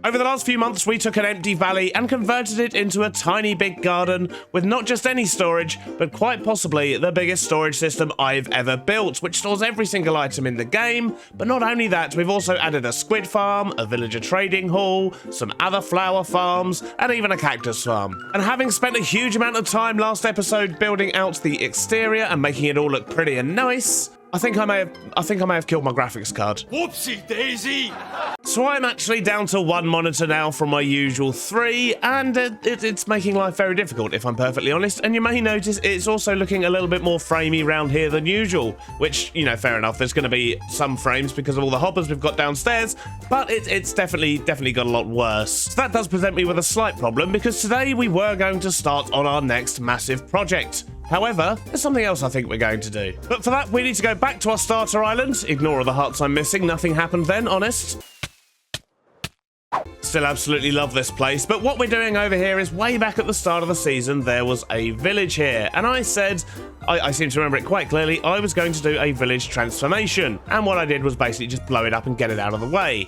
Over the last few months, we took an empty valley and converted it into a tiny big garden with not just any storage, but quite possibly the biggest storage system I've ever built, which stores every single item in the game. But not only that, we've also added a squid farm, a villager trading hall, some other flower farms, and even a cactus farm. And having spent a huge amount of time last episode building out the exterior and making it all look pretty and nice, I think I may have killed my graphics card. Whoopsie daisy! So I'm actually down to 1 monitor now from my usual 3, and it's making life very difficult, if I'm perfectly honest. And you may notice it's also looking a little bit more framey round here than usual, which, you know, fair enough. There's going to be some frames because of all the hoppers we've got downstairs, but it's definitely got a lot worse. So that does present me with a slight problem, because today we were going to start on our next massive project. However, there's something else I think we're going to do. But for that, we need to go back to our starter island. Ignore all the hearts I'm missing. Nothing happened then, honest. Still absolutely love this place, but what we're doing over here is way back at the start of the season, there was a village here, and I said, I seem to remember it quite clearly, I was going to do a village transformation, and what I did was basically just blow it up and get it out of the way.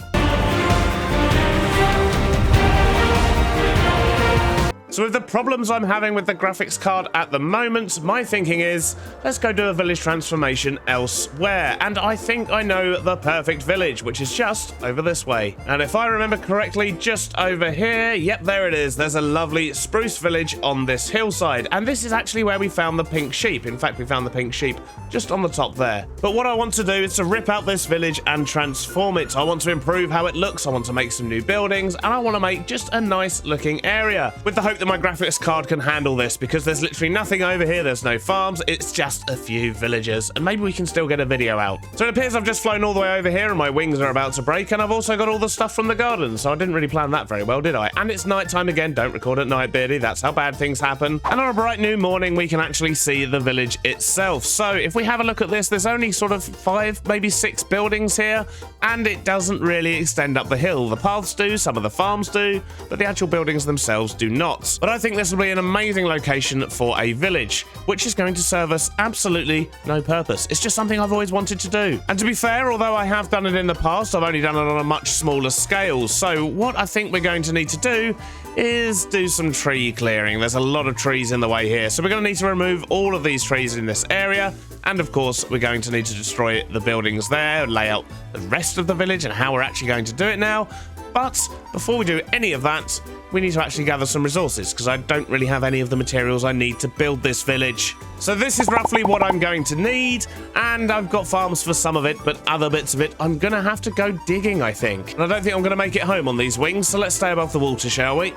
So with the problems I'm having with the graphics card at the moment, my thinking is, let's go do a village transformation elsewhere. And I think I know the perfect village, which is just over this way. And if I remember correctly, just over here, yep, there it is. There's a lovely spruce village on this hillside. And this is actually where we found the pink sheep. In fact, we found the pink sheep just on the top there. But what I want to do is to rip out this village and transform it. I want to improve how it looks. I want to make some new buildings, and I want to make just a nice looking area with the hope that my graphics card can handle this, because there's literally nothing over here. There's no farms, it's just a few villagers, and maybe we can still get a video out. So it appears I've just flown all the way over here and my wings are about to break, and I've also got all the stuff from the garden, so I didn't really plan that very well, did I? And it's nighttime again. Don't record at night, Beardy, that's how bad things happen. And on a bright new morning we can actually see the village itself. So if we have a look at this, there's only sort of 5, maybe 6 buildings here, and it doesn't really extend up the hill. The paths do, some of the farms do, but the actual buildings themselves do not. But I think this will be an amazing location for a village, which is going to serve us absolutely no purpose. It's just something I've always wanted to do. And to be fair, although I have done it in the past, I've only done it on a much smaller scale. So what I think we're going to need to do is do some tree clearing. There's a lot of trees in the way here, so we're going to need to remove all of these trees in this area. And of course, we're going to need to destroy the buildings there, lay out the rest of the village and how we're actually going to do it now. But before we do any of that, we need to actually gather some resources, because I don't really have any of the materials I need to build this village. So this is roughly what I'm going to need, and I've got farms for some of it, but other bits of it I'm gonna have to go digging, I think. And I don't think I'm gonna make it home on these wings, so let's stay above the water, shall we?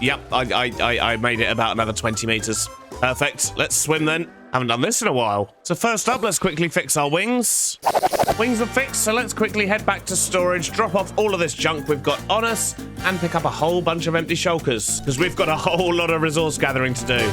Yep, I made it about another 20 meters. Perfect, let's swim then. Haven't done this in a while. So first up, let's quickly fix our wings. Wings are fixed, so let's quickly head back to storage, drop off all of this junk we've got on us, and pick up a whole bunch of empty shulkers, because we've got a whole lot of resource gathering to do.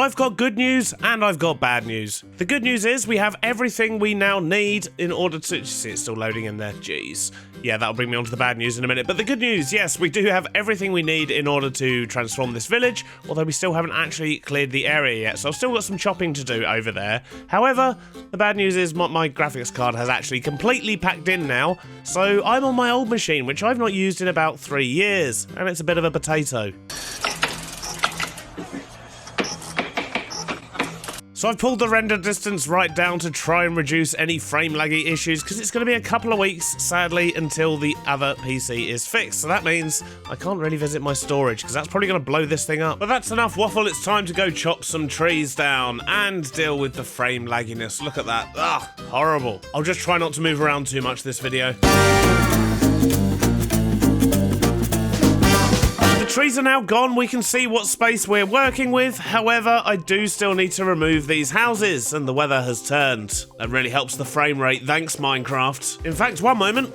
I've got good news and I've got bad news. The good news is we have everything we now need in order to... See, it's still loading in there. Jeez. Yeah, that'll bring me on to the bad news in a minute. But the good news, yes, we do have everything we need in order to transform this village, although we still haven't actually cleared the area yet. So I've still got some chopping to do over there. However, the bad news is my graphics card has actually completely packed in now. So I'm on my old machine, which I've not used in about 3 years. And it's a bit of a potato. So I've pulled the render distance right down to try and reduce any frame laggy issues, because it's going to be a couple of weeks, sadly, until the other PC is fixed. So that means I can't really visit my storage, because that's probably going to blow this thing up. But that's enough waffle, it's time to go chop some trees down and deal with the frame lagginess. Look at that. Ugh, horrible. I'll just try not to move around too much this video. The trees are now gone, we can see what space we're working with. However, I do still need to remove these houses, and the weather has turned. That really helps the frame rate, thanks Minecraft. In fact, one moment.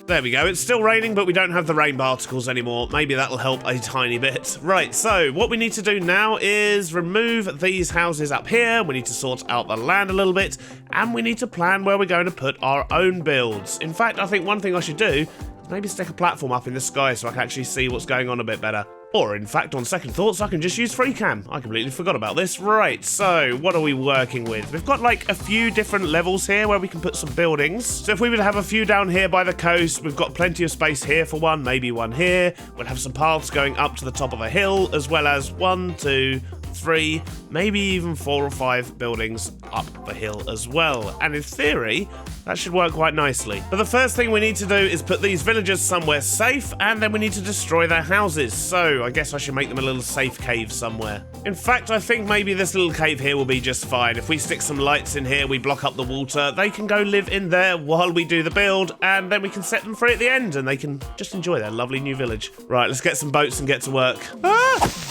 There we go. It's still raining, but we don't have the rain particles anymore. Maybe that'll help a tiny bit. Right, so what we need to do now is remove these houses up here. We need to sort out the land a little bit, and we need to plan where we're going to put our own builds. In fact, I think one thing I should do is maybe stick a platform up in the sky so I can actually see what's going on a bit better. Or, in fact, on second thoughts, I can just use FreeCam. I completely forgot about this. Right, so what are we working with? We've got, like, a few different levels here where we can put some buildings. So if we were to have a few down here by the coast, we've got plenty of space here for one, maybe one here. We'll have some paths going up to the top of a hill, as well as 1, 2, 3, maybe even 4 or 5 buildings up the hill as well. And in theory, that should work quite nicely. But the first thing we need to do is put these villagers somewhere safe, and then we need to destroy their houses. So I guess I should make them a little safe cave somewhere. In fact, I think maybe this little cave here will be just fine. If we stick some lights in here, we block up the water, they can go live in there while we do the build, and then we can set them free at the end, and they can just enjoy their lovely new village. Right, let's get some boats and get to work. Ah!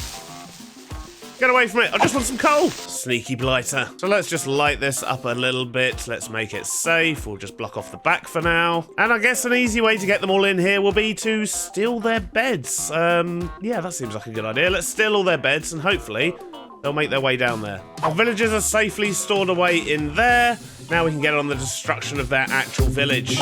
Get away from it, I just want some coal! Sneaky blighter. So let's just light this up a little bit. Let's make it safe. We'll just block off the back for now. And I guess an easy way to get them all in here will be to steal their beds. Yeah, that seems like a good idea. Let's steal all their beds and hopefully they'll make their way down there. Our villagers are safely stored away in there. Now we can get on the destruction of their actual village.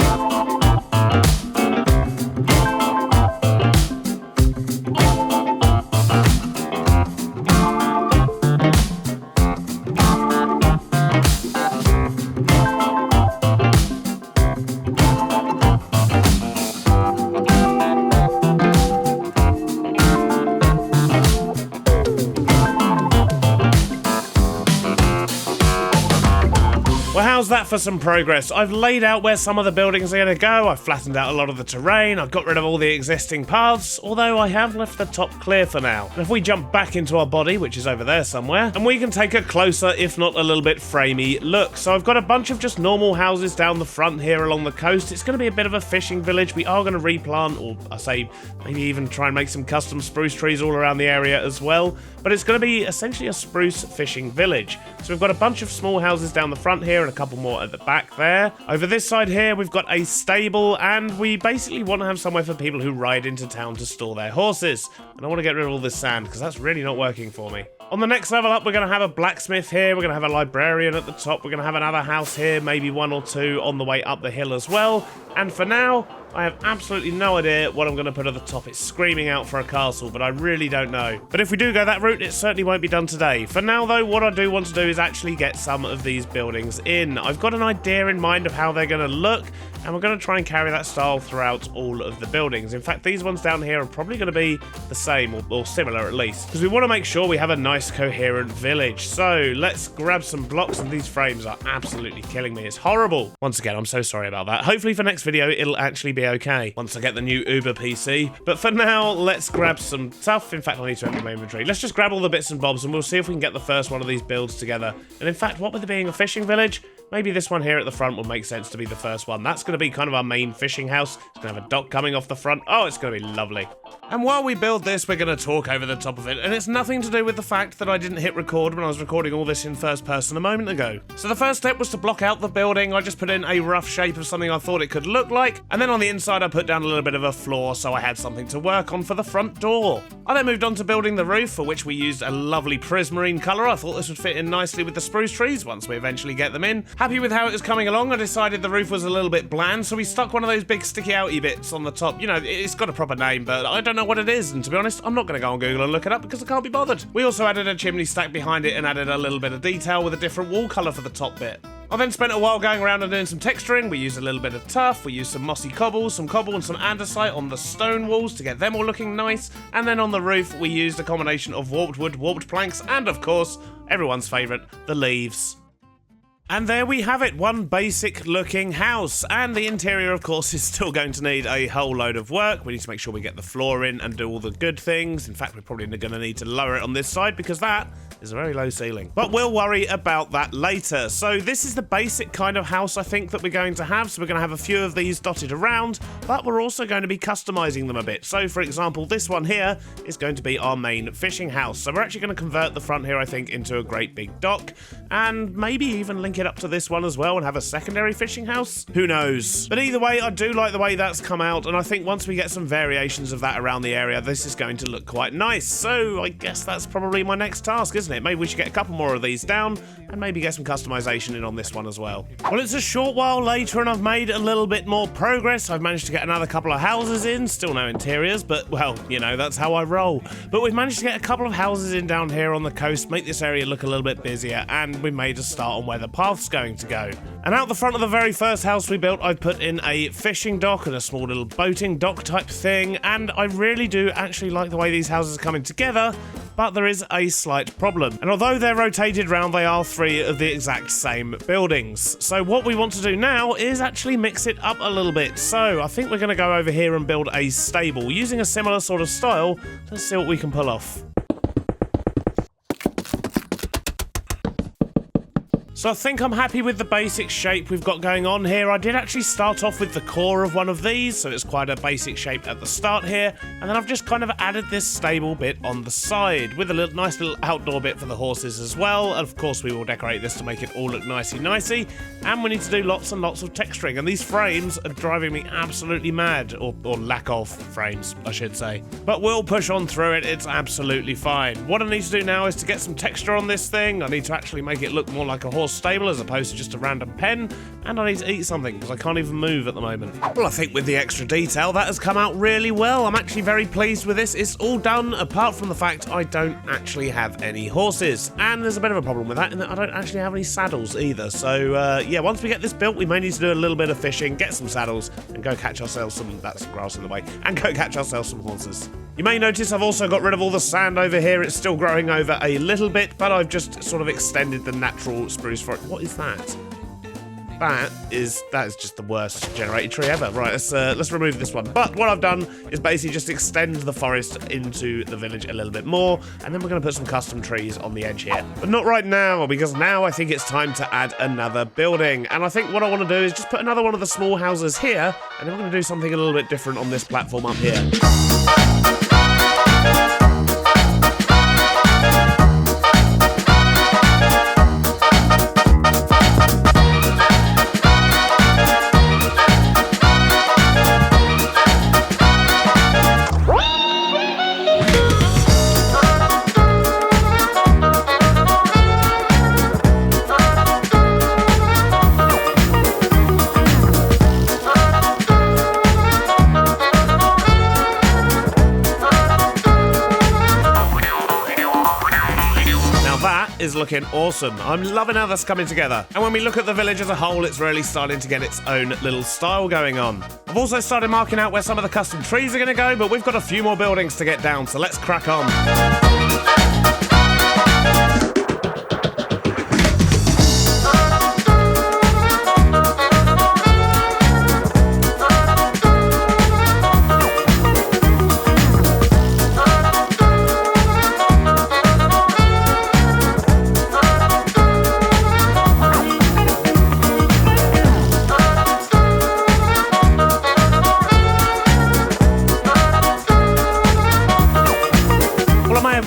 Well, how's that for some progress? I've laid out where some of the buildings are going to go, I've flattened out a lot of the terrain, I've got rid of all the existing paths, although I have left the top clear for now. And if we jump back into our body, which is over there somewhere, and we can take a closer, if not a little bit framey look. So I've got a bunch of just normal houses down the front here along the coast. It's going to be a bit of a fishing village. We are going to replant, or I say maybe even try and make some custom spruce trees all around the area as well. But it's going to be essentially a spruce fishing village. So we've got a bunch of small houses down the front here and a couple more at the back there. Over this side here, we've got a stable, and we basically want to have somewhere for people who ride into town to store their horses. And I want to get rid of all this sand because that's really not working for me. On the next level up, we're going to have a blacksmith here, we're going to have a librarian at the top, we're going to have another house here, maybe 1 or 2 on the way up the hill as well. And for now, I have absolutely no idea what I'm going to put at the top. It's screaming out for a castle, but I really don't know. But if we do go that route, it certainly won't be done today. For now, though, what I do want to do is actually get some of these buildings in. I've got an idea in mind of how they're going to look, and we're going to try and carry that style throughout all of the buildings. In fact, these ones down here are probably going to be the same, or similar at least, because we want to make sure we have a nice coherent village. So let's grab some blocks, and these frames are absolutely killing me. It's horrible. Once again, I'm so sorry about that. Hopefully for next video, it'll actually be okay once I get the new Uber PC. But for now, let's grab some stuff. In fact, I need to empty my inventory. Let's just grab all the bits and bobs, and we'll see if we can get the first one of these builds together. And in fact, what with it being a fishing village, maybe this one here at the front will make sense to be the first one. That's going to be kind of our main fishing house. It's going to have a dock coming off the front. Oh, it's going to be lovely. And while we build this, we're going to talk over the top of it. And it's nothing to do with the fact that I didn't hit record when I was recording all this in first person a moment ago. So the first step was to block out the building. I just put in a rough shape of something I thought it could look like. And then on the inside, I put down a little bit of a floor so I had something to work on for the front door. I then moved on to building the roof, for which we used a lovely prismarine colour. I thought this would fit in nicely with the spruce trees once we eventually get them in. Happy with how it was coming along, I decided the roof was a little bit bland, so we stuck one of those big sticky outy bits on the top. You know, it's got a proper name, but I don't know what it is, and to be honest, I'm not going to go on Google and look it up because I can't be bothered. We also added a chimney stack behind it and added a little bit of detail with a different wall colour for the top bit. I then spent a while going around and doing some texturing. We used a little bit of tuff, we used some mossy cobble, some cobble and some andesite on the stone walls to get them all looking nice, and then on the roof we used a combination of warped wood, warped planks, and of course, everyone's favourite, the leaves. And there we have it, one basic looking house, and the interior of course is still going to need a whole load of work. We need to make sure we get the floor in and do all the good things. In fact, we're probably going to need to lower it on this side because that is a very low ceiling. But we'll worry about that later. So this is the basic kind of house I think that we're going to have. So we're going to have a few of these dotted around, but we're also going to be customizing them a bit. So for example, this one here is going to be our main fishing house. So we're actually going to convert the front here, I think, into a great big dock, and maybe even link it up to this one as well and have a secondary fishing house. Who knows? But either way, I do like the way that's come out, and I think once we get some variations of that around the area, this is going to look quite nice. So I guess that's probably my next task, isn't it? Maybe we should get a couple more of these down and maybe get some customization in on this one as well. Well, it's a short while later and I've made a little bit more progress. I've managed to get another couple of houses in, still no interiors, but well, you know, that's how I roll. But we've managed to get a couple of houses in down here on the coast, make this area look a little bit busier, and we made a start on where the path's going to go. And out the front of the very first house we built, I put in a fishing dock and a small little boating dock type thing, and I really do actually like the way these houses are coming together, but there is a slight problem. And although they're rotated round, they are three of the exact same buildings. So what we want to do now is actually mix it up a little bit. So I think we're going to go over here and build a stable using a similar sort of style. Let's see what we can pull off. So I think I'm happy with the basic shape we've got going on here. I did actually start off with the core of one of these, so it's quite a basic shape at the start here, and then I've just kind of added this stable bit on the side with a nice little outdoor bit for the horses as well. And of course we will decorate this to make it all look nicey, and we need to do lots and lots of texturing, and these frames are driving me absolutely mad, or lack of frames, I should say. But we'll push on through it, it's absolutely fine. What I need to do now is to get some texture on this thing. I need to actually make it look more like a horse stable as opposed to just a random pen, and I need to eat something because I can't even move at the moment. Well, I think with the extra detail that has come out really well. I'm actually very pleased with this. It's all done apart from the fact I don't actually have any horses, and there's a bit of a problem with that in that I don't actually have any saddles either. So yeah, once we get this built, we may need to do a little bit of fishing, get some saddles, and go catch ourselves some, that's some grass in the way, and go catch ourselves some horses. You may notice I've also got rid of all the sand over here. It's still growing over a little bit, but I've just sort of extended the natural spruce forest. What is that? That is just the worst generated tree ever. Right, let's remove this one. But what I've done is basically just extend the forest into the village a little bit more, and then we're going to put some custom trees on the edge here. But not right now, because now I think it's time to add another building. And I think what I want to do is just put another one of the small houses here, and then we're going to do something a little bit different on this platform up here. Is looking awesome. I'm loving how that's coming together. And when we look at the village as a whole, it's really starting to get its own little style going on. I've also started marking out where some of the custom trees are going to go, but we've got a few more buildings to get down, so let's crack on.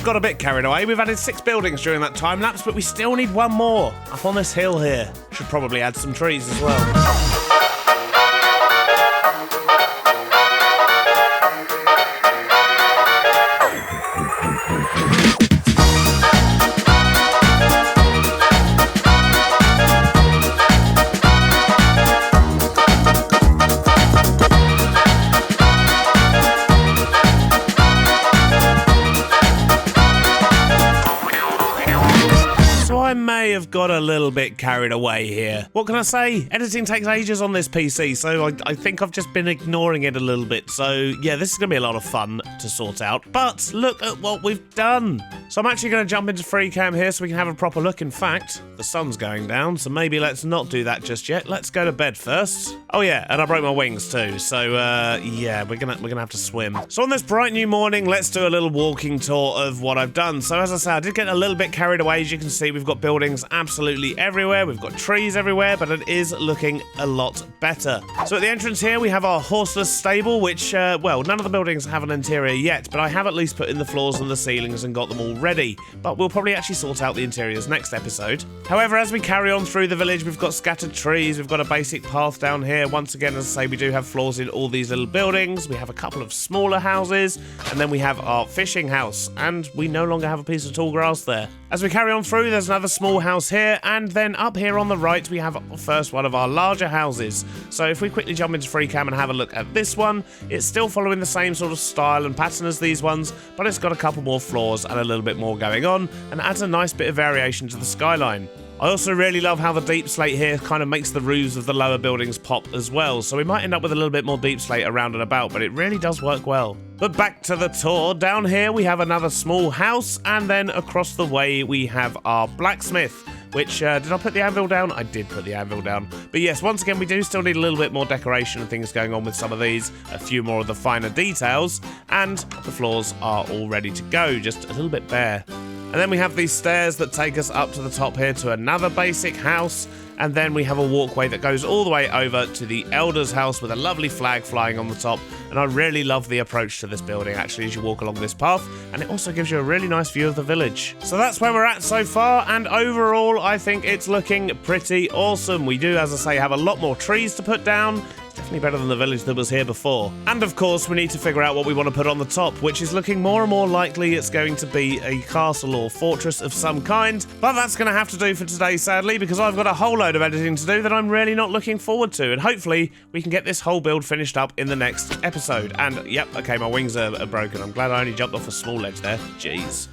Got a bit carried away. We've added 6 buildings during that time lapse, but we still need one more up on this hill here. Should probably add some trees as well. I may have got a little bit carried away here. What can I say? Editing takes ages on this PC, so I think I've just been ignoring it a little bit. So yeah, this is going to be a lot of fun to sort out. But look at what we've done. So I'm actually going to jump into free cam here so we can have a proper look. In fact, the sun's going down, so maybe let's not do that just yet. Let's go to bed first. Oh yeah, and I broke my wings too. So yeah, we're gonna have to swim. So on this bright new morning, let's do a little walking tour of what I've done. So as I say, I did get a little bit carried away. As you can see, we've got buildings absolutely everywhere. We've got trees everywhere, but it is looking a lot better. So at the entrance here, we have our horseless stable, which, well, none of the buildings have an interior yet, but I have at least put in the floors and the ceilings and got them all ready. But we'll probably actually sort out the interiors next episode. However, as we carry on through the village, we've got scattered trees. We've got a basic path down here. Once again, as I say, we do have floors in all these little buildings. We have a couple of smaller houses, and then we have our fishing house, and we no longer have a piece of tall grass there. As we carry on through, there's another small house here, and then up here on the right, we have first one of our larger houses. So if we quickly jump into free cam and have a look at this one, it's still following the same sort of style and pattern as these ones, but it's got a couple more floors and a little bit more going on, and adds a nice bit of variation to the skyline. I also really love how the deep slate here kind of makes the roofs of the lower buildings pop as well, so we might end up with a little bit more deep slate around and about, but it really does work well. But back to the tour. Down here we have another small house, and then across the way we have our blacksmith, which, did I put the anvil down? I did put the anvil down. But yes, once again, we do still need a little bit more decoration and things going on with some of these, a few more of the finer details, and the floors are all ready to go, just a little bit bare. And then we have these stairs that take us up to the top here to another basic house. And then we have a walkway that goes all the way over to the Elder's house with a lovely flag flying on the top. And I really love the approach to this building, actually, as you walk along this path. And it also gives you a really nice view of the village. So that's where we're at so far. And overall, I think it's looking pretty awesome. We do, as I say, have a lot more trees to put down. Definitely better than the village that was here before. And of course, we need to figure out what we want to put on the top, which is looking more and more likely it's going to be a castle or fortress of some kind. But that's going to have to do for today, sadly, because I've got a whole load of editing to do that I'm really not looking forward to. And hopefully, we can get this whole build finished up in the next episode. And yep, okay, my wings are broken. I'm glad I only jumped off a small ledge there. Jeez.